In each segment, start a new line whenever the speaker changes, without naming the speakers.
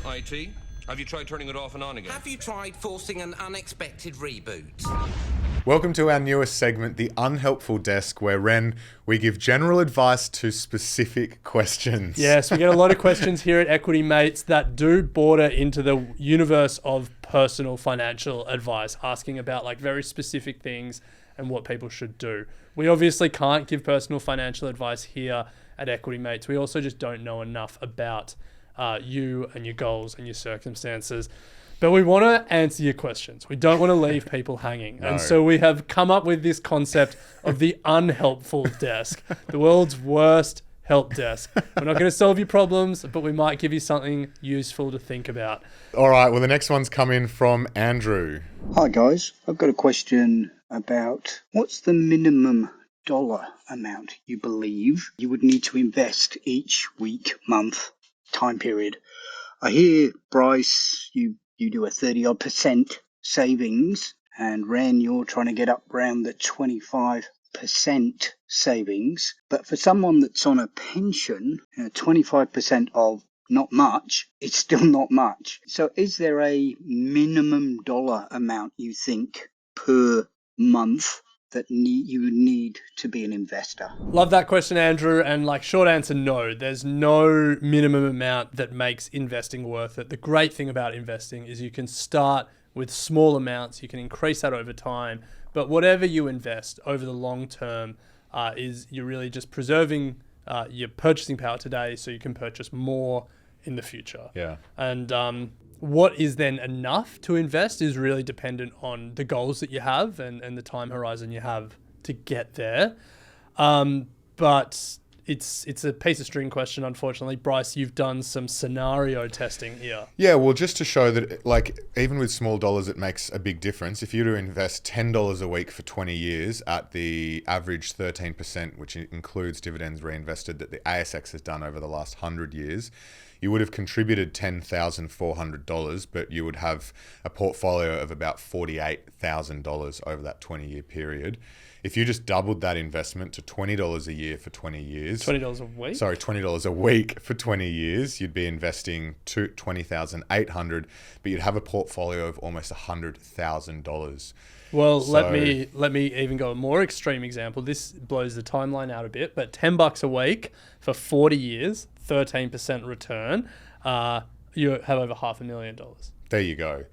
IT? Have you tried turning it off and on again?
Have you tried forcing an unexpected reboot?
Welcome to our newest segment, The Unhelpful Desk, where, Ren, we give general advice to specific questions.
Yes, we get a lot of questions here at Equity Mates that do border into the universe of personal financial advice, asking about like very specific things and what people should do. We obviously can't give personal financial advice here at Equity Mates. We also just don't know enough about you and your goals and your circumstances. But we want to answer your questions. We don't want to leave people hanging.
No.
And so we have come up with this concept of the unhelpful desk, the world's worst help desk. We're not going to solve your problems, but we might give you something useful to think about.
All right, well, the next one's come in from Andrew.
Hi guys, I've got a question about what's the minimum dollar amount you believe you would need to invest each week, month, time period. I hear, Bryce, you do a 30% savings, and Ren, you're trying to get up around the 25% savings. But for someone that's on a pension, 25% of not much, it's still not much. So is there a minimum dollar amount you think per month that you would need to be an investor?
Love that question, Andrew. And like short answer, no. There's no minimum amount that makes investing worth it. The great thing about investing is you can start with small amounts. You can increase that over time. But whatever you invest over the long term is you're really just preserving your purchasing power today so you can purchase more in the future.
Yeah.
And what is then enough to invest is really dependent on the goals that you have and the time horizon you have to get there. But it's a piece of string question, unfortunately. Bryce, you've done some scenario testing here.
Yeah, well, just to show that, like, even with small dollars, it makes a big difference. If you were to invest $10 a week for 20 years at the average 13%, which includes dividends reinvested that the ASX has done over the last 100 years, you would have contributed $10,400, but you would have a portfolio of about $48,000 over that 20-year period. If you just doubled that investment to $20 a year for 20 years...
$20 a week?
Sorry, $20 a week for 20 years, you'd be investing $20,800, but you'd have a portfolio of almost $100,000.
Well, let me even go a more extreme example. This blows the timeline out a bit, but $10 a week for 40 years, 13% return, you have over $500,000.
There you go.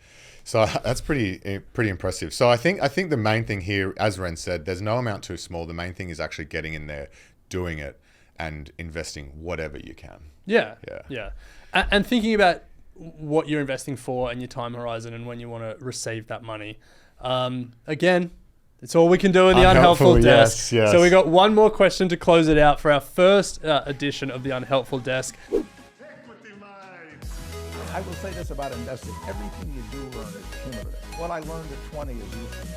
So that's pretty impressive. So I think the main thing here, as Ren said, there's no amount too small. The main thing is actually getting in there, doing it, and investing whatever you can.
Yeah. And thinking about what you're investing for and your time horizon and when you want to receive that money. Again, it's all we can do in the Unhelpful Desk.
Yes.
So we got one more question to close it out for our first edition of the Unhelpful Desk.
I will say this about investing. Everything you do learn is cumulative. What I learned at 20 is useful.